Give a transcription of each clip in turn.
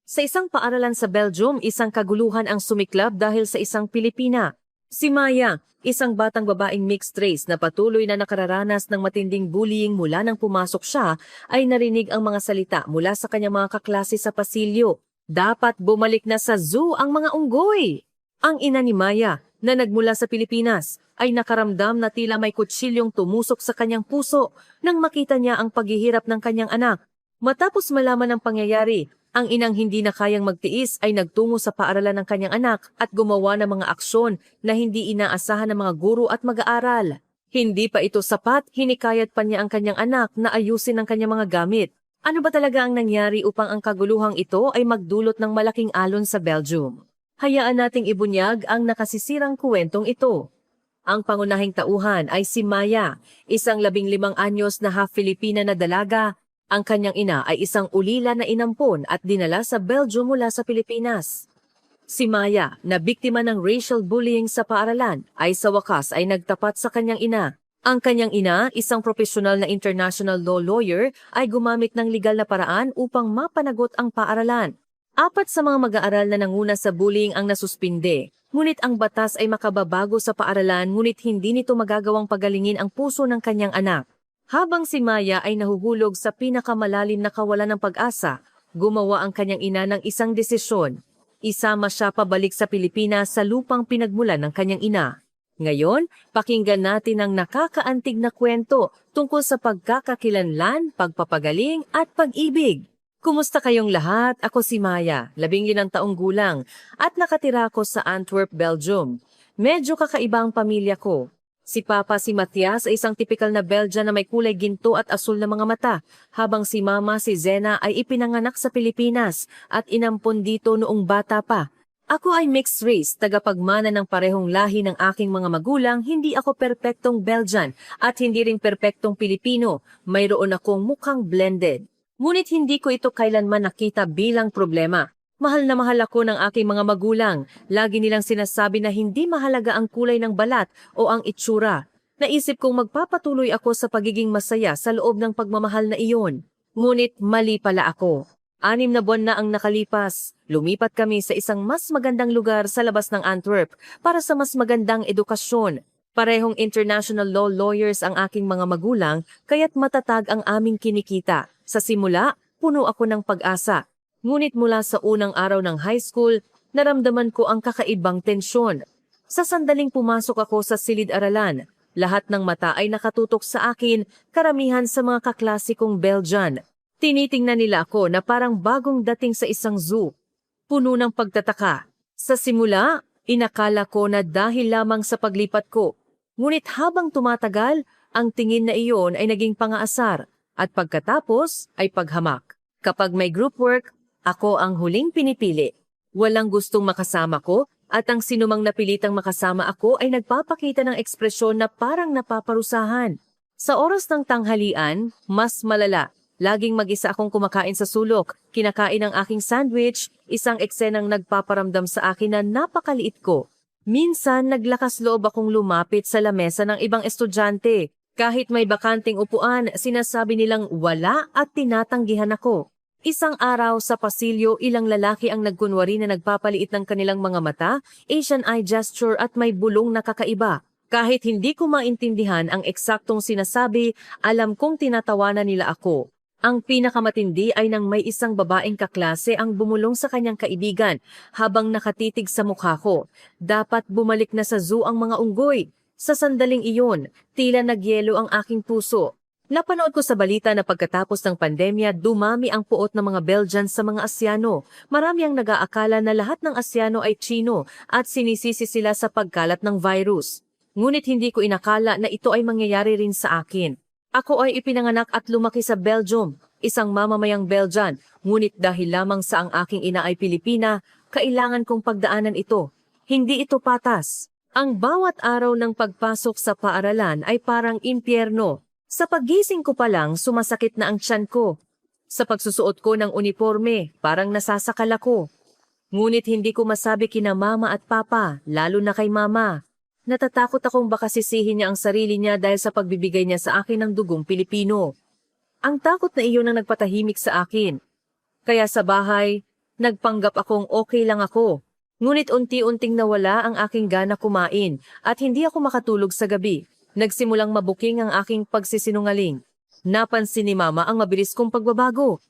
Sa isang paaralan sa Belgium, isang kaguluhan ang sumiklab dahil sa isang Pilipina. Si Maya, isang batang babaeng mixed race na patuloy na nakararanas ng matinding bullying mula nang pumasok siya, ay narinig ang mga salita mula sa kanyang mga kaklase sa pasilyo. Dapat bumalik na sa zoo ang mga unggoy! Ang ina ni Maya, na nagmula sa Pilipinas, ay nakaramdam na tila may kutsilyong tumusok sa kanyang puso nang makita niya ang paghihirap ng kanyang anak. Matapos malaman ang pangyayari, ang inang hindi na kayang magtiis ay nagtungo sa paaralan ng kanyang anak at gumawa ng mga aksyon na hindi inaasahan ng mga guro at mag-aaral. Hindi pa ito sapat, hinikayat pa niya ang kanyang anak na ayusin ang kanyang mga gamit. Ano ba talaga ang nangyari upang ang kaguluhang ito ay magdulot ng malaking alon sa Belgium? Hayaan nating ibunyag ang nakasisirang kwentong ito. Ang pangunahing tauhan ay si Maya, isang 15 anyos na half-Filipina na dalaga. Ang kanyang ina ay isang ulila na inampon at dinala sa Belgium mula sa Pilipinas. Si Maya, na biktima ng racial bullying sa paaralan, ay sa wakas ay nagtapat sa kanyang ina. Ang kanyang ina, isang profesional na international law lawyer, ay gumamit ng legal na paraan upang mapanagot ang paaralan. 4 sa mga mag-aaral na nanguna sa bullying ang nasuspinde, ngunit ang batas ay makababago sa paaralan ngunit hindi nito magagawang pagalingin ang puso ng kanyang anak. Habang si Maya ay nahuhulog sa pinakamalalim na kawalan ng pag-asa, gumawa ang kanyang ina ng isang desisyon. Isama siya pabalik sa Pilipinas sa lupang pinagmulan ng kanyang ina. Ngayon, pakinggan natin ang nakakaantig na kwento tungkol sa pagkakakilanlan, pagpapagaling at pag-ibig. Kumusta kayong lahat? Ako si Maya, 15 taong gulang, at nakatira ako sa Antwerp, Belgium. Medyo kakaiba ang pamilya ko. Si Papa si Matthias ay isang tipikal na Belgian na may kulay ginto at asul na mga mata, habang si Mama si Zena ay ipinanganak sa Pilipinas at inampon dito noong bata pa. Ako ay mixed race, tagapagmana ng parehong lahi ng aking mga magulang. Hindi ako perpektong Belgian at hindi rin perpektong Pilipino. Mayroon akong mukhang blended. Ngunit hindi ko ito kailanman nakita bilang problema. Mahal na mahal ako ng aking mga magulang. Lagi nilang sinasabi na hindi mahalaga ang kulay ng balat o ang itsura. Naisip kong magpapatuloy ako sa pagiging masaya sa loob ng pagmamahal na iyon. Ngunit mali pala ako. 6 na buwan na ang nakalipas. Lumipat kami sa isang mas magandang lugar sa labas ng Antwerp para sa mas magandang edukasyon. Parehong international law lawyers ang aking mga magulang, kaya't matatag ang aming kinikita. Sa simula, puno ako ng pag-asa. Ngunit mula sa unang araw ng high school, naramdaman ko ang kakaibang tensyon. Sa sandaling pumasok ako sa silid-aralan, lahat ng mata ay nakatutok sa akin, karamihan sa mga kaklase kong Belgian. Tinitingnan nila ako na parang bagong dating sa isang zoo. Puno ng pagtataka. Sa simula, inakala ko na dahil lamang sa paglipat ko. Ngunit habang tumatagal, ang tingin na iyon ay naging pangaasar at pagkatapos ay paghamak. Kapag may group work, ako ang huling pinipili. Walang gustong makasama ko at ang sinumang napilitang makasama ako ay nagpapakita ng ekspresyon na parang napaparusahan. Sa oras ng tanghalian, mas malala. Laging mag-isa akong kumakain sa sulok, kinakain ang aking sandwich, isang eksenang nagpaparamdam sa akin na napakaliit ko. Minsan, naglakas loob akong lumapit sa lamesa ng ibang estudyante. Kahit may bakanting upuan, sinasabi nilang wala at tinatanggihan ako. Isang araw sa pasilyo, ilang lalaki ang nagkunwari na nagpapaliit ng kanilang mga mata, Asian eye gesture at may bulong na kakaiba. Kahit hindi ko maintindihan ang eksaktong sinasabi, alam kong tinatawanan nila ako. Ang pinakamatindi ay nang may isang babaeng kaklase ang bumulong sa kanyang kaibigan habang nakatitig sa mukha ko. Dapat bumalik na sa zoo ang mga unggoy. Sa sandaling iyon, tila nagyelo ang aking puso. Napanood ko sa balita na pagkatapos ng pandemya, dumami ang puot ng mga Belgians sa mga Asyano. Marami ang nag-aakala na lahat ng Asyano ay Chino at sinisisi sila sa pagkalat ng virus. Ngunit hindi ko inakala na ito ay mangyayari rin sa akin. Ako ay ipinanganak at lumaki sa Belgium, isang mamamayang Belgian, ngunit dahil lamang sa ang aking ina ay Pilipina, kailangan kong pagdaanan ito. Hindi ito patas. Ang bawat araw ng pagpasok sa paaralan ay parang impyerno. Sa paggising ko pa lang, sumasakit na ang tiyan ko. Sa pagsusuot ko ng uniforme, parang nasasakal ako. Ngunit hindi ko masabi kina mama at papa, lalo na kay mama. Natatakot akong baka sisihin niya ang sarili niya dahil sa pagbibigay niya sa akin ng dugong Pilipino. Ang takot na iyon ang nagpatahimik sa akin. Kaya sa bahay, Nagpanggap akong okay lang ako. Ngunit unti-unting nawala ang aking gana kumain at hindi ako makatulog sa gabi. Nagsimulang mabuking ang aking pagsisinungaling. Napansin ni Mama ang mabilis kong pagbabago.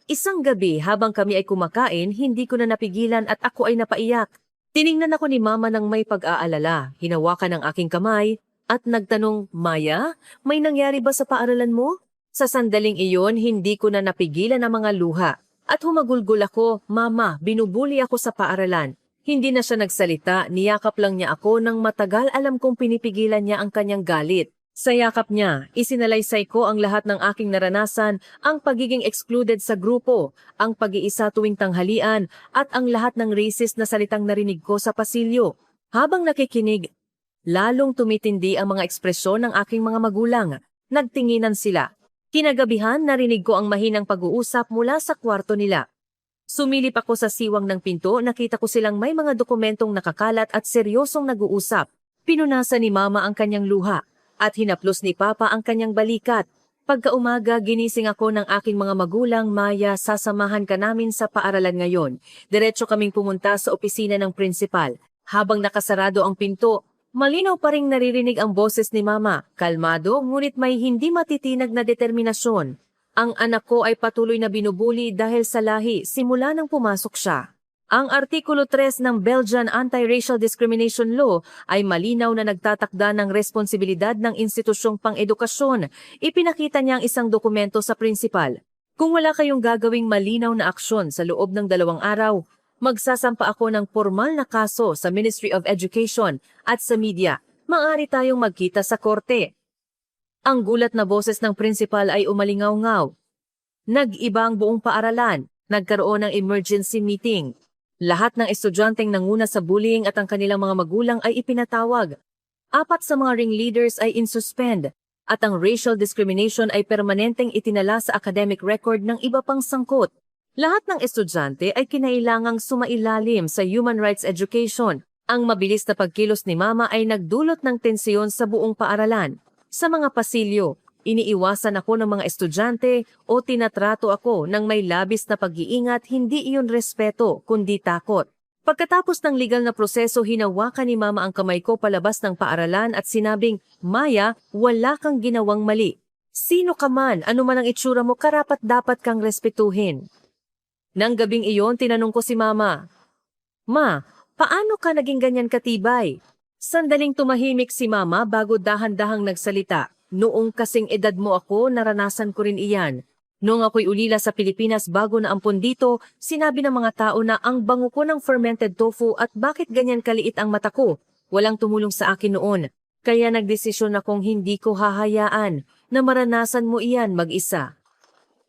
Isang gabi habang kami ay kumakain, hindi ko na napigilan at ako ay napaiyak. Tiningnan ako ni Mama ng may pag-aalala, hinawakan ang aking kamay at nagtanong, Maya, may nangyari ba sa paaralan mo? Sa sandaling iyon, hindi ko na napigilan ang mga luha. At humagulgol ako, Mama, binubuli ako sa paaralan. Hindi na siya nagsalita, niyakap lang niya ako nang matagal alam kong pinipigilan niya ang kanyang galit. Sa yakap niya, isinalaysay ko ang lahat ng aking naranasan, ang pagiging excluded sa grupo, ang pag-iisa tuwing tanghalian, at ang lahat ng racist na salitang narinig ko sa pasilyo. Habang nakikinig, lalong tumitindi ang mga ekspresyon ng aking mga magulang. Nagtinginan sila. Kinagabihan, narinig ko ang mahinang pag-uusap mula sa kwarto nila. Sumilip ako sa siwang ng pinto, nakita ko silang may mga dokumentong nakakalat at seryosong nag-uusap. Pinunasan ni Mama ang kanyang luha at hinaplos ni Papa ang kanyang balikat. Pagkaumaga, ginising ako ng aking mga magulang, Maya, sasamahan ka namin sa paaralan ngayon. Diretso kaming pumunta sa opisina ng prinsipal. Habang nakasarado ang pinto, malinaw pa ring naririnig ang boses ni Mama, kalmado ngunit may hindi matitinag na determinasyon. Ang anak ko ay patuloy na binubuli dahil sa lahi simula nang pumasok siya. Ang Artikulo 3 ng Belgian Anti-Racial Discrimination Law ay malinaw na nagtatakda ng responsibilidad ng institusyong pang-edukasyon. Ipinakita niya ang isang dokumento sa prinsipal. Kung wala kayong gagawing malinaw na aksyon sa loob ng 2 araw, magsasampa ako ng formal na kaso sa Ministry of Education at sa media. Maaari tayong magkita sa korte. Ang gulat na boses ng prinsipal ay umalingaw-ngaw. Nag-iba ang buong paaralan. Nagkaroon ng emergency meeting. Lahat ng estudyanteng nanguna sa bullying at ang kanilang mga magulang ay ipinatawag. 4 sa mga ringleaders ay insuspend. At ang racial discrimination ay permanenteng itinala sa academic record ng iba pang sangkot. Lahat ng estudyante ay kinailangang sumailalim sa human rights education. Ang mabilis na pagkilos ni Mama ay nagdulot ng tensyon sa buong paaralan. Sa mga pasilyo, iniiwasan ako ng mga estudyante o tinatrato ako ng may labis na pag-iingat, hindi iyon respeto, kundi takot. Pagkatapos ng legal na proseso, hinawakan ni Mama ang kamay ko palabas ng paaralan at sinabing, Maya, wala kang ginawang mali. Sino ka man, ano man ang itsura mo, karapat-dapat kang respetuhin. Nang gabing iyon, tinanong ko si Mama, Ma, paano ka naging ganyan katibay? Sandaling tumahimik si Mama bago dahan-dahang nagsalita. Noong kasing edad mo ako, naranasan ko rin iyan. Noong ako'y ulila sa Pilipinas bago na ampon dito, sinabi ng mga tao na ang bango ko ng fermented tofu at bakit ganyan kaliit ang mata ko. Walang tumulong sa akin noon. Kaya nagdesisyon akong hindi ko hahayaan na maranasan mo iyan mag-isa.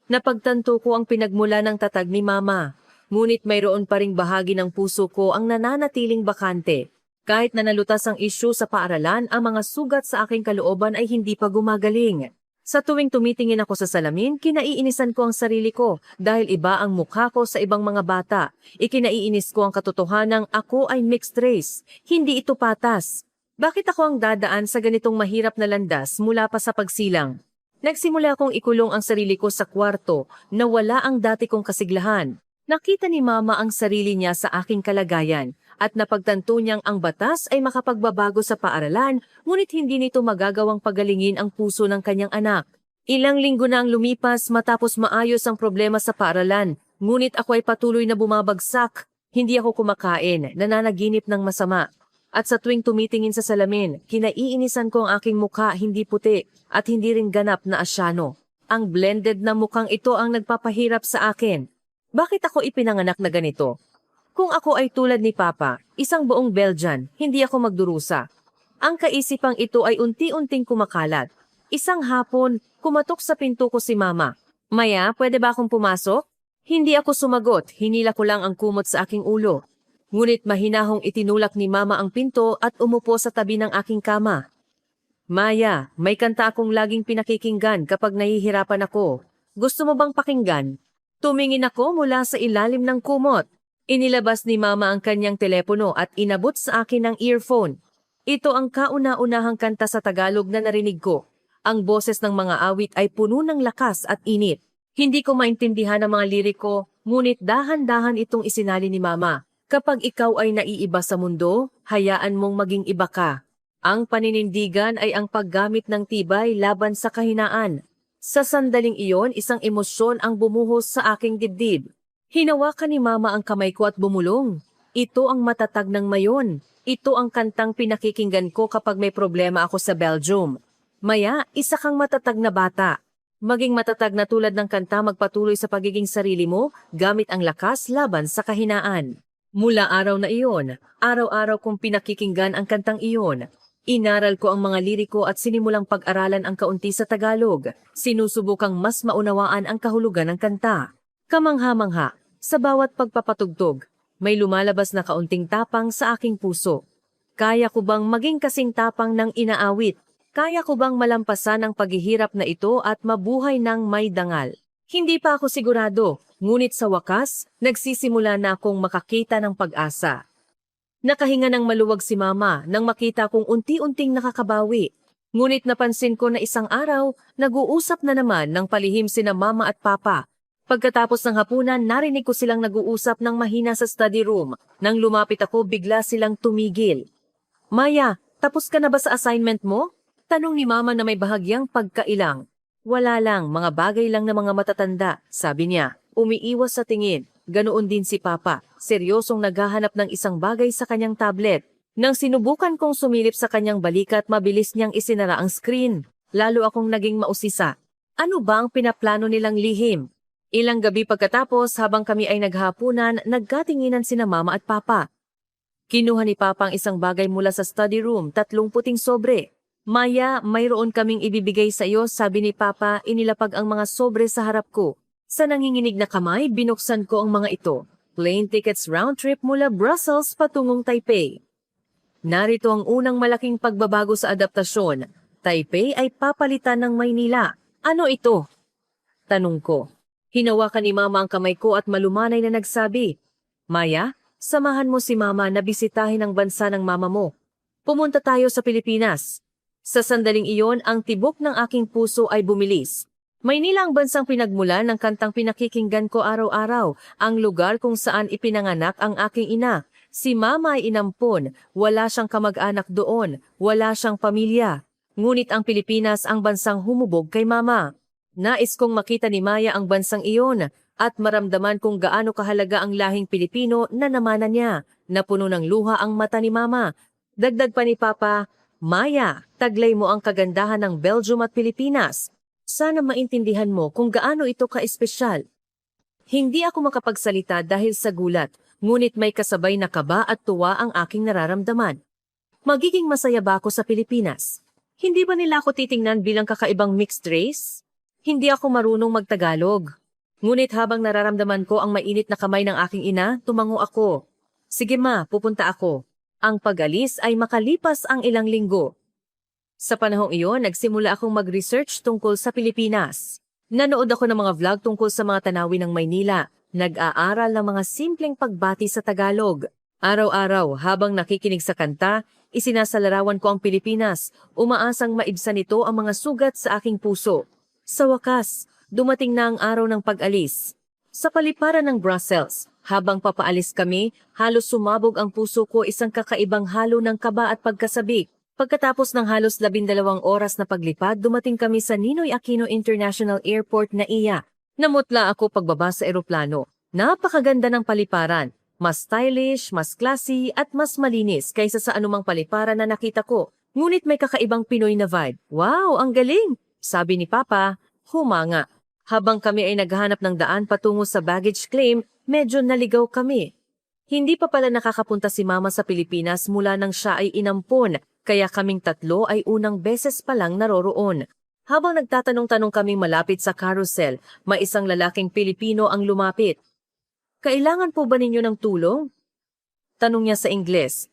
Napagtanto ko ang pinagmula ng tatag ni Mama. Ngunit mayroon pa ring bahagi ng puso ko ang nananatiling bakante. Kahit na nalutas ang isyu sa paaralan, ang mga sugat sa aking kalooban ay hindi pa gumagaling. Sa tuwing tumitingin ako sa salamin, kinaiinisan ko ang sarili ko dahil iba ang mukha ko sa ibang mga bata. Ikinaiinis ko ang katotohanang ako ay mixed race. Hindi ito patas. Bakit ako ang dadaan sa ganitong mahirap na landas mula pa sa pagsilang? Nagsimula akong ikulong ang sarili ko sa kwarto na wala ang dati kong kasiglahan. Nakita ni Mama ang sarili niya sa aking kalagayan. At napagtanto niyang ang batas ay makapagbabago sa paaralan, ngunit hindi nito magagawang pagalingin ang puso ng kanyang anak. Ilang linggo na ang lumipas matapos maayos ang problema sa paaralan, ngunit ako ay patuloy na bumabagsak. Hindi ako kumakain, nananaginip ng masama. At sa tuwing tumitingin sa salamin, kinaiinisan ko ang aking mukha hindi puti at hindi rin ganap na asyano. Ang blended na mukhang ito ang nagpapahirap sa akin. Bakit ako ipinanganak na ganito? Kung ako ay tulad ni Papa, isang buong Belgian, hindi ako magdurusa. Ang kaisipang ito ay unti-unting kumakalat. Isang hapon, kumatok sa pinto ko si Mama. Maya, pwede ba akong pumasok? Hindi ako sumagot, hinila ko lang ang kumot sa aking ulo. Ngunit mahinahong itinulak ni Mama ang pinto at umupo sa tabi ng aking kama. Maya, may kanta akong laging pinakikinggan kapag nahihirapan ako. Gusto mo bang pakinggan? Tumingin ako mula sa ilalim ng kumot. Inilabas ni Mama ang kanyang telepono at inabot sa akin ang earphone. Ito ang kauna-unahang kanta sa Tagalog na narinig ko. Ang boses ng mga awit ay puno ng lakas at init. Hindi ko maintindihan ang mga liriko, Ngunit dahan-dahan itong isinali ni Mama. Kapag ikaw ay naiiba sa mundo, hayaan mong maging iba ka. Ang paninindigan ay ang paggamit ng tibay laban sa kahinaan. Sa sandaling iyon, isang emosyon ang bumuhos sa aking dibdib. Hinawakan ni Mama ang kamay ko at bumulong. Ito ang matatag ng mayon. Ito ang kantang pinakikinggan ko kapag may problema ako sa Belgium. Maya, isa kang matatag na bata. Maging matatag na tulad ng kanta, magpatuloy sa pagiging sarili mo gamit ang lakas laban sa kahinaan. Mula araw na iyon, araw-araw kong pinakikinggan ang kantang iyon. Inaral ko ang mga liriko at sinimulang pag-aralan ang kaunti sa Tagalog. Sinusubukang mas maunawaan ang kahulugan ng kanta. Kamangha-mangha, sa bawat pagpapatugtog, may lumalabas na kaunting tapang sa aking puso. Kaya ko bang maging kasing tapang ng inaawit? Kaya ko bang malampasan ang paghihirap na ito at mabuhay ng may dangal? Hindi pa ako sigurado, ngunit sa wakas, nagsisimula na akong makakita ng pag-asa. Nakahinga ng maluwag si Mama nang makita kong unti-unting nakakabawi. Ngunit napansin ko na isang araw, nag-uusap na naman ng palihim sina Mama at Papa. Pagkatapos ng hapunan, narinig ko silang nag-uusap ng mahina sa study room. Nang lumapit ako, bigla silang tumigil. Maya, tapos ka na ba sa assignment mo? Tanong ni Mama na may bahagyang pagkailang. Wala lang, mga bagay lang na mga matatanda, sabi niya. Umiiwas sa tingin. Ganoon din si Papa, seryosong naghahanap ng isang bagay sa kanyang tablet. Nang sinubukan kong sumilip sa kanyang balikat, mabilis niyang isinara ang screen. Lalo akong naging mausisa. Ano ba ang pinaplano nilang lihim? Ilang gabi pagkatapos, habang kami ay naghapunan, nagkatinginan sina Mama at Papa. Kinuha ni Papa ang isang bagay mula sa study room, 30 puting sobre. Maya, mayroon kaming ibibigay sa iyo, sabi ni Papa, inilapag ang mga sobre sa harap ko. Sa nanginginig na kamay, binuksan ko ang mga ito. Plane tickets round trip mula Brussels patungong Taipei. Narito ang unang malaking pagbabago sa adaptasyon. Taipei ay papalitan ng Maynila. Ano ito? Tanong ko. Hinawakan ni Mama ang kamay ko at malumanay na nagsabi, Maya, samahan mo si Mama na bisitahin ang bansa ng Mama mo. Pumunta tayo sa Pilipinas. Sa sandaling iyon, ang tibok ng aking puso ay bumilis. Maynila ang bansang pinagmulan ng kantang pinakikinggan ko araw-araw, ang lugar kung saan ipinanganak ang aking ina. Si Mama ay inampon, wala siyang kamag-anak doon, wala siyang pamilya. Ngunit ang Pilipinas ang bansang humubog kay Mama. Nais kong makita ni Maya ang bansang iyon at maramdaman kung gaano kahalaga ang lahing Pilipino na namanan niya. Napuno ng luha ang mata ni Mama. Dagdag pa ni Papa, Maya, taglay mo ang kagandahan ng Belgium at Pilipinas. Sana maintindihan mo kung gaano ito ka-espesyal. Hindi ako makapagsalita dahil sa gulat, ngunit may kasabay na kaba at tuwa ang aking nararamdaman. Magiging masaya ba ako sa Pilipinas? Hindi ba nila ako titingnan bilang kakaibang mixed race? Hindi ako marunong magtagalog. Ngunit habang nararamdaman ko ang mainit na kamay ng aking ina, tumango ako. Sige ma, pupunta ako. Ang pag-alis ay makalipas ang ilang linggo. Sa panahong iyon, nagsimula akong mag-research tungkol sa Pilipinas. Nanood ako ng mga vlog tungkol sa mga tanawin ng Maynila. Nag-aaral ng mga simpleng pagbati sa Tagalog. Araw-araw, habang nakikinig sa kanta, isinasalarawan ko ang Pilipinas. Umaasang maibsan nito ang mga sugat sa aking puso. Sa wakas, dumating na ang araw ng pag-alis. Sa paliparan ng Brussels, habang papaalis kami, halos sumabog ang puso ko, isang kakaibang halo ng kaba at pagkasabik. Pagkatapos ng halos 12 oras na paglipad, dumating kami sa Ninoy Aquino International Airport na iya. Namutla ako pagbaba sa eroplano. Napakaganda ng paliparan. Mas stylish, mas classy at mas malinis kaysa sa anumang paliparan na nakita ko. Ngunit may kakaibang Pinoy na vibe. Wow, ang galing! Sabi ni Papa, humanga. Habang kami ay naghahanap ng daan patungo sa baggage claim, medyo naligaw kami. Hindi pa pala nakakapunta si Mama sa Pilipinas mula nang siya ay inampon, kaya kaming tatlo ay unang beses pa lang naroroon. Habang nagtatanong-tanong kaming malapit sa carousel, may isang lalaking Pilipino ang lumapit. Kailangan po ba ninyo ng tulong? Tanong niya sa Ingles.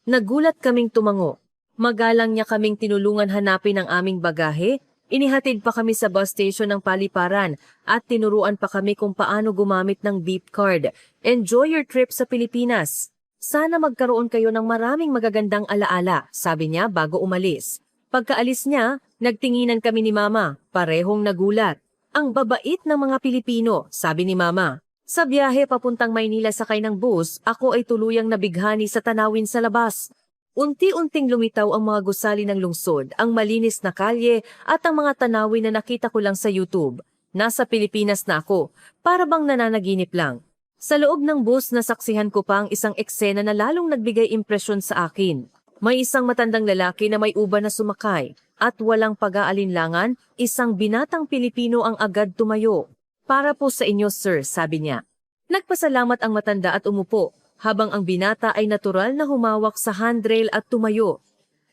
Nagulat kaming tumango. Magalang niya kaming tinulungan hanapin ang aming bagahe. Inihatid pa kami sa bus station ng paliparan at tinuruan pa kami kung paano gumamit ng beep card. Enjoy your trip sa Pilipinas. Sana magkaroon kayo ng maraming magagandang alaala, sabi niya bago umalis. Pagkaalis niya, nagtinginan kami ni Mama, parehong nagulat. Ang babait ng mga Pilipino, sabi ni Mama. Sa biyahe papuntang Maynila sakay ng bus, ako ay tuluyang nabighani sa tanawin sa labas. Unti-unting lumitaw ang mga gusali ng lungsod, ang malinis na kalye at ang mga tanawin na nakita ko lang sa YouTube. Nasa Pilipinas na ako, para bang nananaginip lang. Sa loob ng bus nasaksihan ko pa ang isang eksena na lalong nagbigay impresyon sa akin. May isang matandang lalaki na may uban na sumakay at walang pag-aalinlangan, isang binatang Pilipino ang agad tumayo. Para po sa inyo sir, sabi niya. Nagpasalamat ang matanda at umupo, habang ang binata ay natural na humawak sa handrail at tumayo.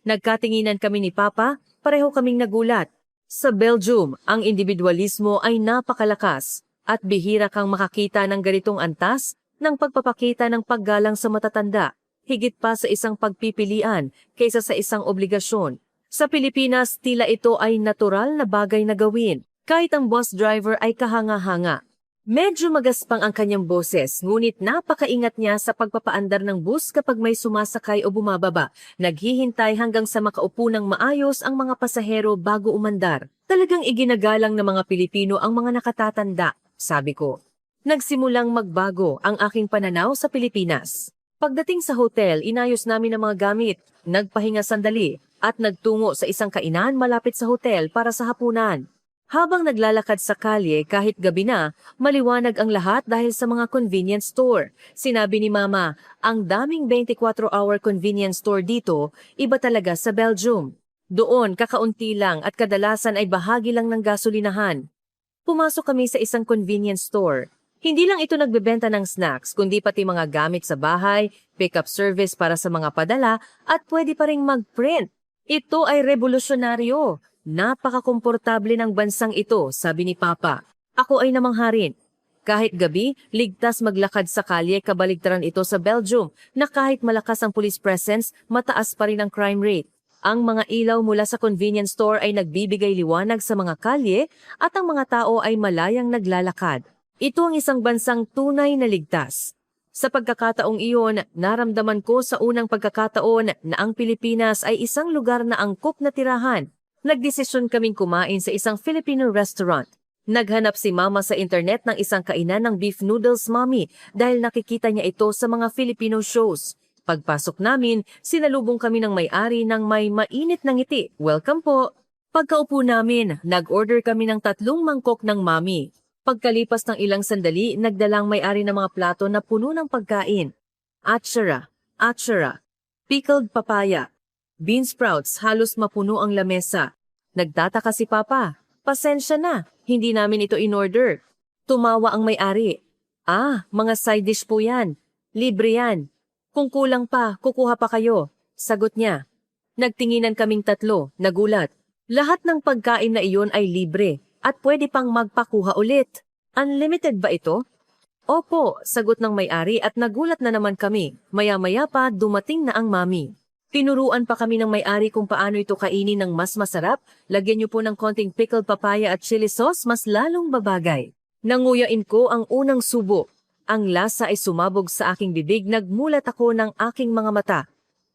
Nagkatinginan kami ni Papa, pareho kaming nagulat. Sa Belgium, ang individualismo ay napakalakas at bihira kang makakita ng ganitong antas ng pagpapakita ng paggalang sa matatanda, higit pa sa isang pagpipilian kaysa sa isang obligasyon. Sa Pilipinas, tila ito ay natural na bagay na gawin, kahit ang bus driver ay kahanga-hanga. Medyo magaspang ang kanyang boses, ngunit napakaingat niya sa pagpapaandar ng bus kapag may sumasakay o bumababa. Naghihintay hanggang sa makaupo ng maayos ang mga pasahero bago umandar. Talagang iginagalang ng mga Pilipino ang mga nakatatanda, sabi ko. Nagsimulang magbago ang aking pananaw sa Pilipinas. Pagdating sa hotel, inayos namin ang mga gamit, nagpahinga sandali, at nagtungo sa isang kainan malapit sa hotel para sa hapunan. Habang naglalakad sa kalye kahit gabi na, maliwanag ang lahat dahil sa mga convenience store. Sinabi ni Mama, ang daming 24-hour convenience store dito, iba talaga sa Belgium. Doon, kakaunti lang at kadalasan ay bahagi lang ng gasolinahan. Pumasok kami sa isang convenience store. Hindi lang ito nagbebenta ng snacks, kundi pati mga gamit sa bahay, pick-up service para sa mga padala, at pwede pa ring mag-print. Ito ay revolusyonaryo. Napakakomportable ng bansang ito, sabi ni Papa. Ako ay namangharin. Kahit gabi, ligtas maglakad sa kalye, kabaligtaran ito sa Belgium na kahit malakas ang police presence, mataas pa rin ang crime rate. Ang mga ilaw mula sa convenience store ay nagbibigay liwanag sa mga kalye at ang mga tao ay malayang naglalakad. Ito ang isang bansang tunay na ligtas. Sa pagkakataong iyon, naramdaman ko sa unang pagkakataon na ang Pilipinas ay isang lugar na angkop na tirahan. Nagdesisyon kaming kumain sa isang Filipino restaurant. Naghanap si Mama sa internet ng isang kainan ng beef noodles mommy dahil nakikita niya ito sa mga Filipino shows. Pagpasok namin, sinalubong kami ng may-ari ng may mainit na ngiti. Welcome po! Pagkaupo namin, nag-order kami ng 3 mangkok ng mommy. Pagkalipas ng ilang sandali, nagdalang may-ari ng mga plato na puno ng pagkain. Atchara, pickled papaya, bean sprouts, halos mapuno ang lamesa. Nagtataka si Papa. Pasensya na, hindi namin ito in-order. Tumawa ang may-ari. Mga side dish po yan. Libre yan. Kung kulang pa, kukuha pa kayo. Sagot niya. Nagtinginan kaming 3, nagulat. Lahat ng pagkain na iyon ay libre at pwede pang magpakuha ulit. Unlimited ba ito? Opo, sagot ng may-ari at nagulat na naman kami. Maya-maya pa dumating na ang mami. Tinuruan pa kami ng may-ari kung paano ito kainin ng mas masarap. Lagyan niyo po ng konting pickled papaya at chili sauce, mas lalong babagay. Nanguyain ko ang unang subo. Ang lasa ay sumabog sa aking bibig, nagmulat ako ng aking mga mata.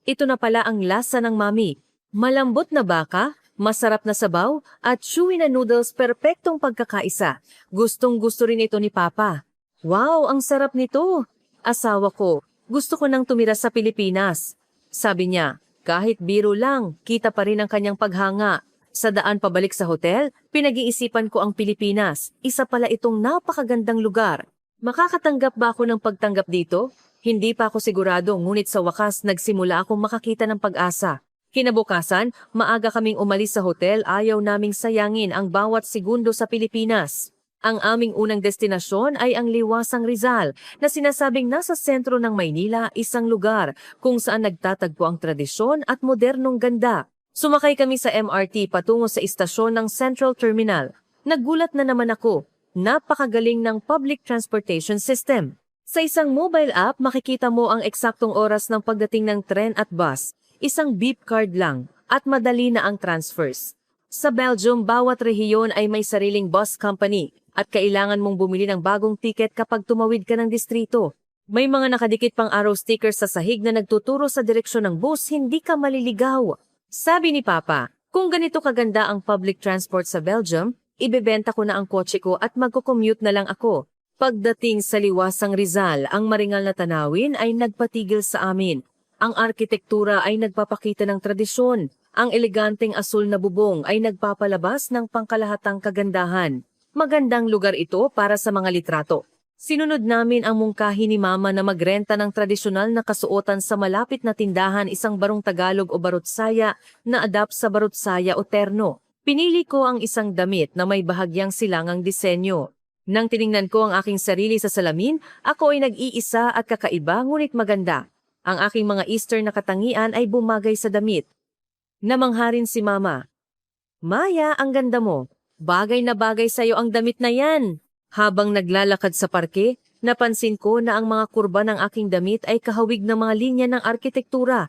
Ito na pala ang lasa ng mami. Malambot na baka, masarap na sabaw, at chewy na noodles, perpektong pagkakaisa. Gustong-gusto rin ito ni Papa. Wow, ang sarap nito! Asawa ko, gusto ko nang tumira sa Pilipinas. Sabi niya, kahit biro lang, kita pa rin ang kanyang paghanga. Sa daan pabalik sa hotel, pinag-iisipan ko ang Pilipinas. Isa pala itong napakagandang lugar. Makakatanggap ba ako ng pagtanggap dito? Hindi pa ako sigurado, ngunit sa wakas nagsimula akong makakita ng pag-asa. Kinabukasan, maaga kaming umalis sa hotel, ayaw naming sayangin ang bawat segundo sa Pilipinas. Ang aming unang destinasyon ay ang Liwasang Rizal na sinasabing nasa sentro ng Maynila, isang lugar kung saan nagtatagpo ang tradisyon at modernong ganda. Sumakay kami sa MRT patungo sa istasyon ng Central Terminal. Nagulat na naman ako. Napakagaling ng public transportation system. Sa isang mobile app, makikita mo ang eksaktong oras ng pagdating ng tren at bus. Isang beep card lang at madali na ang transfers. Sa Belgium, bawat rehiyon ay may sariling bus company at kailangan mong bumili ng bagong tiket kapag tumawid ka ng distrito. May mga nakadikit pang arrow stickers sa sahig na nagtuturo sa direksyon ng bus, hindi ka maliligaw. Sabi ni Papa, kung ganito kaganda ang public transport sa Belgium, ibebenta ko na ang kotse ko at magko-commute na lang ako. Pagdating sa liwasang Rizal, ang maringal na tanawin ay nagpatigil sa amin. Ang arkitektura ay nagpapakita ng tradisyon. Ang eleganteng asul na bubong ay nagpapalabas ng pangkalahatang kagandahan. Magandang lugar ito para sa mga litrato. Sinunod namin ang mungkahi ni Mama na magrenta ng tradisyonal na kasuotan sa malapit na tindahan, isang barong Tagalog o barutsaya na adapt sa barutsaya o terno. Pinili ko ang isang damit na may bahagyang silangang disenyo. Nang tiningnan ko ang aking sarili sa salamin, ako ay nag-iisa at kakaiba ngunit maganda. Ang aking mga Easter na katangian ay bumagay sa damit. Namangha rin si Mama. Maya, ang ganda mo. Bagay na bagay sa'yo ang damit na yan. Habang naglalakad sa parke, napansin ko na ang mga kurba ng aking damit ay kahawig ng mga linya ng arkitektura.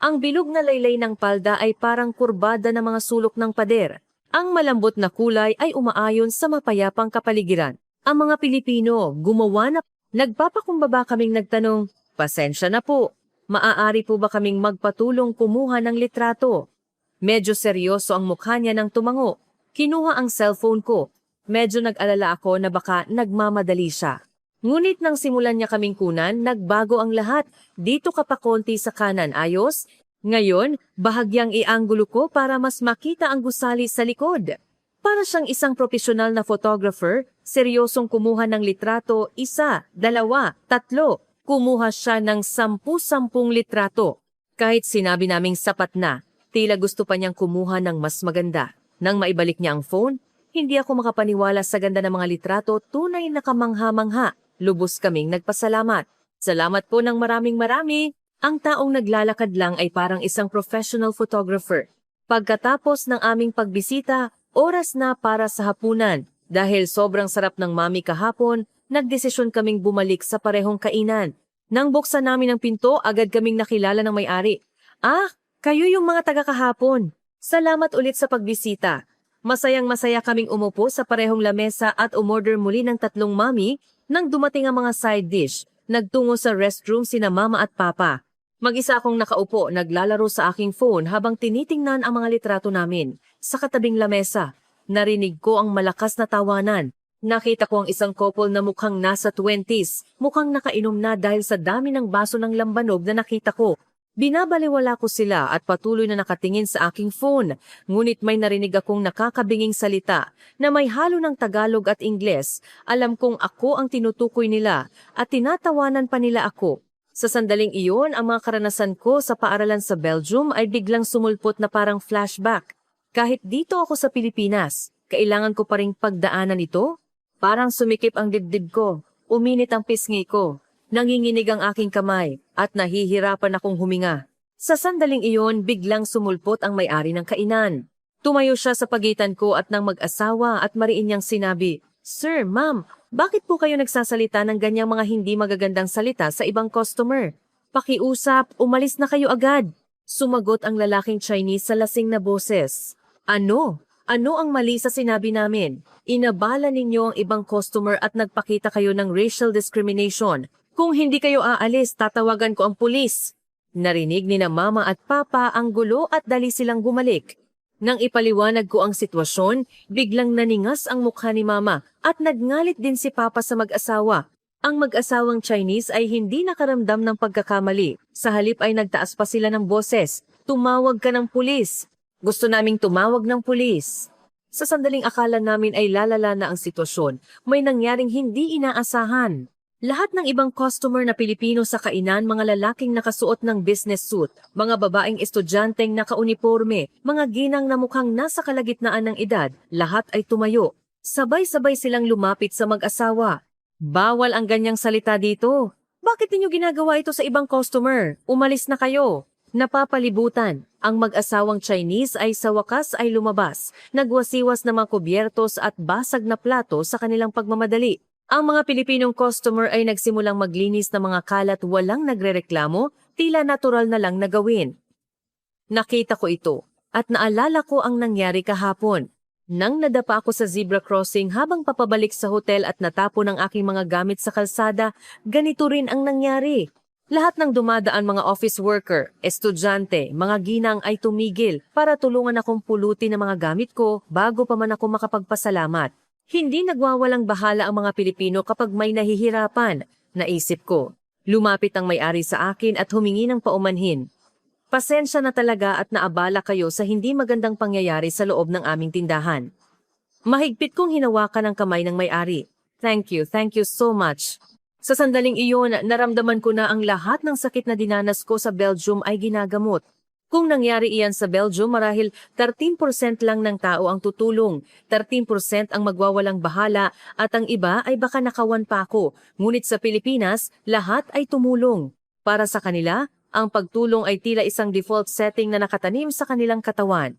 Ang bilog na laylay ng palda ay parang kurbada ng mga sulok ng pader. Ang malambot na kulay ay umaayon sa mapayapang kapaligiran. Ang mga Pilipino, gumawa na. Nagpapakumbaba kaming nagtanong, pasensya na po, maaari po ba kaming magpatulong kumuha ng litrato? Medyo seryoso ang mukha niya nang tumango. Kinuha ang cellphone ko. Medyo nag-alala ako na baka nagmamadali siya. Ngunit nang simulan niya kaming kunan, nagbago ang lahat. Dito ka pa konti sa kanan, ayos? Ngayon, bahagyang ianggulo ko para mas makita ang gusali sa likod. Para siyang isang profesional na photographer, seryosong kumuha ng litrato, 1, 2, 3. Kumuha siya ng 10 litrato. Kahit sinabi naming sapat na, tila gusto pa niyang kumuha ng mas maganda. Nang maibalik niya ang phone, hindi ako makapaniwala sa ganda ng mga litrato, tunay na kamangha-mangha. Lubos kaming nagpasalamat. Salamat po ng marami. Ang taong naglalakad lang ay parang isang professional photographer. Pagkatapos ng aming pagbisita, oras na para sa hapunan. Dahil sobrang sarap ng mami kahapon, nagdesisyon kaming bumalik sa parehong kainan. Nang buksan namin ang pinto, agad kaming nakilala ng may-ari. Ah, kayo yung mga taga kahapon. Salamat ulit sa pagbisita. Masayang-masaya kaming umupo sa parehong lamesa at umorder muli ng 3 mami. Nang dumating ang mga side dish, nagtungo sa restroom sina Mama at Papa. Mag-isa akong nakaupo, naglalaro sa aking phone habang tinitingnan ang mga litrato namin. Sa katabing lamesa, narinig ko ang malakas na tawanan. Nakita ko ang isang couple na mukhang nasa 20s, mukhang nakainom na dahil sa dami ng baso ng lambanog na nakita ko. Binabaliwala ko sila at patuloy na nakatingin sa aking phone, ngunit may narinig akong nakakabinging salita na may halo ng Tagalog at Ingles. Alam kong ako ang tinutukoy nila at tinatawanan pa nila ako. Sa sandaling iyon, ang mga karanasan ko sa paaralan sa Belgium ay biglang sumulpot na parang flashback. Kahit dito ako sa Pilipinas, kailangan ko pa ring pagdaanan ito? Parang sumikip ang dibdib ko, uminit ang pisngi ko, nanginginig ang aking kamay, at nahihirapan akong huminga. Sa sandaling iyon, biglang sumulpot ang may-ari ng kainan. Tumayo siya sa pagitan ko at ng mag-asawa at mariin niyang sinabi, Sir, Ma'am, bakit po kayo nagsasalita ng ganyang mga hindi magagandang salita sa ibang customer? Pakiusap, umalis na kayo agad. Sumagot ang lalaking Chinese sa lasing na boses. Ano? Ano ang mali sa sinabi namin? Inabala ninyo ang ibang customer at nagpakita kayo ng racial discrimination. Kung hindi kayo aalis, tatawagan ko ang pulis. Narinig ni na Mama at Papa ang gulo at dali silang gumalik. Nang ipaliwanag ko ang sitwasyon, biglang naningas ang mukha ni Mama at nagngalit din si Papa sa mag-asawa. Ang mag-asawang Chinese ay hindi nakaramdam ng pagkakamali. Sa halip ay nagtaas pa sila ng boses. Tumawag ka ng pulis. Gusto naming tumawag ng pulis. Sa sandaling akala namin ay lalala na ang sitwasyon, may nangyaring hindi inaasahan. Lahat ng ibang customer na Pilipino sa kainan, mga lalaking nakasuot ng business suit, mga babaeng estudyanteng nakauniporme, mga ginang na mukhang nasa kalagitnaan ng edad, lahat ay tumayo. Sabay-sabay silang lumapit sa mag-asawa. Bawal ang ganyang salita dito. Bakit ninyo ginagawa ito sa ibang customer? Umalis na kayo. Napapalibutan. Ang mag-asawang Chinese ay sa wakas ay lumabas. Nagwasiwas na mga kubyertos at basag na plato sa kanilang pagmamadali. Ang mga Pilipinong customer ay nagsimulang maglinis ng mga kalat, walang nagrereklamo, tila natural na lang na gawin. Nakita ko ito at naalala ko ang nangyari kahapon. Nang nadapa ako sa zebra crossing habang papabalik sa hotel at natapon ang aking mga gamit sa kalsada, ganito rin ang nangyari. Lahat ng dumadaan mga office worker, estudyante, mga ginang ay tumigil para tulungan akong pulutin ang mga gamit ko bago pa man ako makapagpasalamat. Hindi nagwawalang bahala ang mga Pilipino kapag may nahihirapan, naisip ko. Lumapit ang may-ari sa akin at humingi ng paumanhin. Pasensya na talaga at naabala kayo sa hindi magandang pangyayari sa loob ng aming tindahan. Mahigpit kong hinawakan ang kamay ng may-ari. Thank you so much. Sa sandaling iyon, naramdaman ko na ang lahat ng sakit na dinanas ko sa Belgium ay ginagamot. Kung nangyari iyan sa Belgium, marahil 13% lang ng tao ang tutulong, 13% ang magwawalang bahala at ang iba ay baka nakawan pa ako. Ngunit sa Pilipinas, lahat ay tumulong. Para sa kanila, ang pagtulong ay tila isang default setting na nakatanim sa kanilang katawan.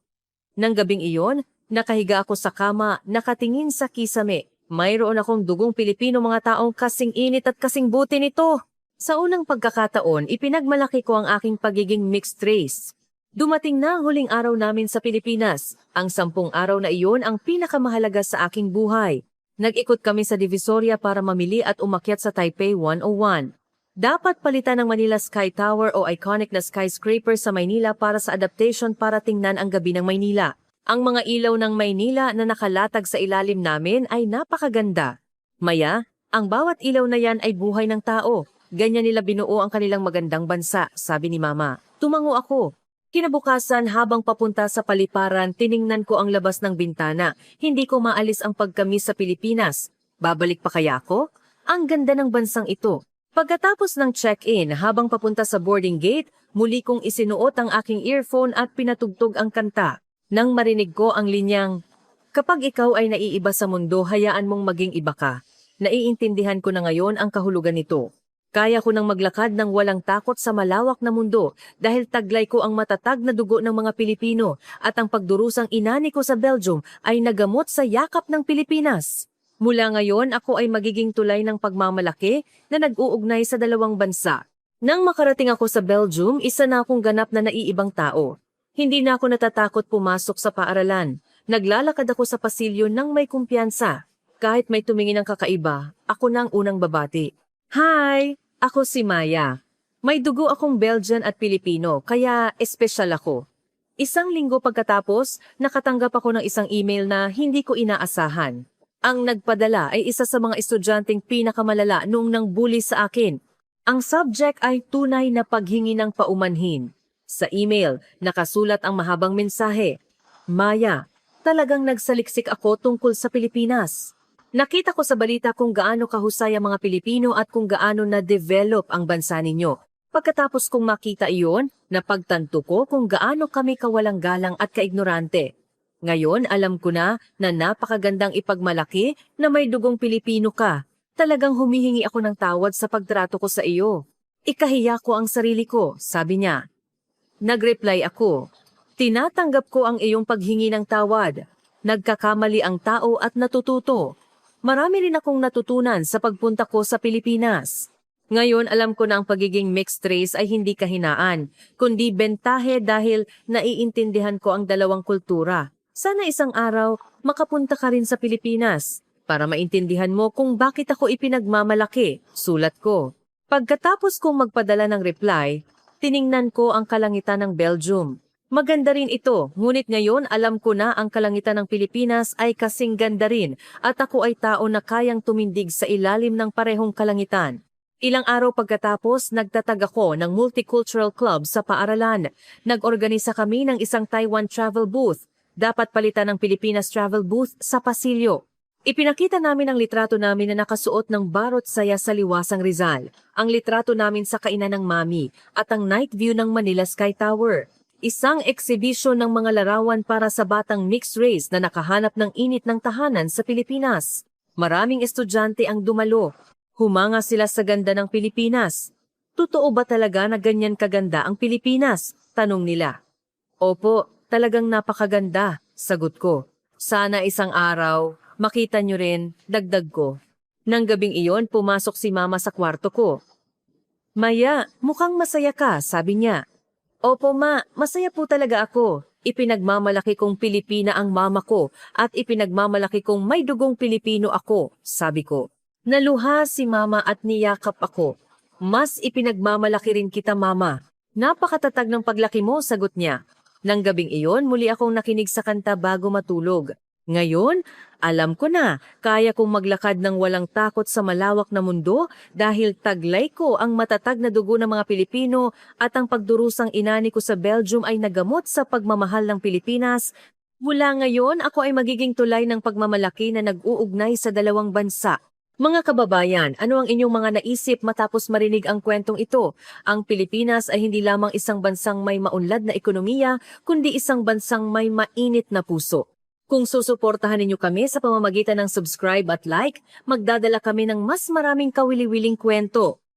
Nang gabing iyon, nakahiga ako sa kama, nakatingin sa kisame. Mayroon akong dugong Pilipino, mga taong kasing init at kasing buti nito. Sa unang pagkakataon, ipinagmalaki ko ang aking pagiging mixed race. Dumating na ang huling araw namin sa Pilipinas. Ang 10 araw na iyon ang pinakamahalaga sa aking buhay. Nag-ikot kami sa Divisoria para mamili at umakyat sa Taipei 101. Dapat palitan ng Manila Sky Tower o iconic na skyscraper sa Maynila para sa adaptation para tingnan ang gabi ng Maynila. Ang mga ilaw ng Maynila na nakalatag sa ilalim namin ay napakaganda. Maya, ang bawat ilaw na yan ay buhay ng tao. Ganyan nila binuo ang kanilang magandang bansa, sabi ni Mama. Tumango ako. Kinabukasan habang papunta sa paliparan, tiningnan ko ang labas ng bintana. Hindi ko maalis ang pagkamis sa Pilipinas. Babalik pa kaya ako? Ang ganda ng bansang ito. Pagkatapos ng check-in, habang papunta sa boarding gate, muli kong isinuot ang aking earphone at pinatugtog ang kanta. Nang marinig ko ang linyang, "Kapag ikaw ay naiiba sa mundo, hayaan mong maging iba ka." Naiintindihan ko na ngayon ang kahulugan nito. Kaya ko nang maglakad ng walang takot sa malawak na mundo dahil taglay ko ang matatag na dugo ng mga Pilipino at ang pagdurusang inani ko sa Belgium ay nagamot sa yakap ng Pilipinas. Mula ngayon, ako ay magiging tulay ng pagmamalaki na nag-uugnay sa dalawang bansa. Nang makarating ako sa Belgium, isa na akong ganap na naiibang tao. Hindi na ako natatakot pumasok sa paaralan. Naglalakad ako sa pasilyo nang may kumpiyansa. Kahit may tumingin ng kakaiba, ako na ang unang babati. Hi! Ako si Maya. May dugo akong Belgian at Pilipino, kaya espesyal ako. Isang linggo pagkatapos, nakatanggap ako ng isang email na hindi ko inaasahan. Ang nagpadala ay isa sa mga estudyanteng pinakamalala noong nang bully sa akin. Ang subject ay tunay na paghingi ng paumanhin. Sa email, nakasulat ang mahabang mensahe. Maya, talagang nagsaliksik ako tungkol sa Pilipinas. Nakita ko sa balita kung gaano kahusay ang mga Pilipino at kung gaano na-develop ang bansa ninyo. Pagkatapos kong makita iyon, napagtanto ko kung gaano kami kawalang galang at kaignorante. Ngayon, alam ko na napakagandang ipagmalaki na may dugong Pilipino ka. Talagang humihingi ako ng tawad sa pagtrato ko sa iyo. Ikahiya ko ang sarili ko, sabi niya. Nag-reply ako, tinatanggap ko ang iyong paghingi ng tawad. Nagkakamali ang tao at natututo. Marami rin akong natutunan sa pagpunta ko sa Pilipinas. Ngayon alam ko na ang pagiging mixed race ay hindi kahinaan, kundi bentahe dahil naiintindihan ko ang dalawang kultura. Sana isang araw makapunta ka rin sa Pilipinas para maintindihan mo kung bakit ako ipinagmamalaki, sulat ko. Pagkatapos kong magpadala ng reply, tiningnan ko ang kalangitan ng Belgium. Maganda rin ito, ngunit ngayon alam ko na ang kalangitan ng Pilipinas ay kasing ganda rin at ako ay tao na kayang tumindig sa ilalim ng parehong kalangitan. Ilang araw pagkatapos, nagtatag ako ng multicultural club sa paaralan. Nag-organisa kami ng isang Taiwan travel booth. Dapat palitan ng Pilipinas travel booth sa pasilyo. Ipinakita namin ang litrato namin na nakasuot ng barot saya sa Liwasang Rizal, ang litrato namin sa kainan ng Mami at ang night view ng Manila Sky Tower. Isang eksibisyon ng mga larawan para sa batang mixed race na nakahanap ng init ng tahanan sa Pilipinas. Maraming estudyante ang dumalo. Humanga sila sa ganda ng Pilipinas. Totoo ba talaga na ganyan kaganda ang Pilipinas? Tanong nila. Opo, talagang napakaganda, sagot ko. Sana isang araw, makita nyo rin, dagdag ko. Nang gabing iyon, pumasok si Mama sa kwarto ko. Maya, mukhang masaya ka, sabi niya. Opo ma, masaya po talaga ako. Ipinagmamalaki kong Pilipina ang mama ko at ipinagmamalaki kong may dugong Pilipino ako, sabi ko. Naluha si Mama at niyakap ako. Mas ipinagmamalaki rin kita Mama. Napakatatag ng paglaki mo, sagot niya. Nang gabing iyon, muli akong nakinig sa kanta bago matulog. Ngayon, alam ko na, kaya kong maglakad ng walang takot sa malawak na mundo dahil taglay ko ang matatag na dugo ng mga Pilipino at ang pagdurusang inani ko sa Belgium ay nagamot sa pagmamahal ng Pilipinas. Mula ngayon, ako ay magiging tulay ng pagmamalaki na nag-uugnay sa dalawang bansa. Mga kababayan, ano ang inyong mga naisip matapos marinig ang kwentong ito? Ang Pilipinas ay hindi lamang isang bansang may maunlad na ekonomiya, kundi isang bansang may mainit na puso. Kung susuportahan ninyo kami sa pamamagitan ng subscribe at like, magdadala kami ng mas maraming kawili-wiling kwento.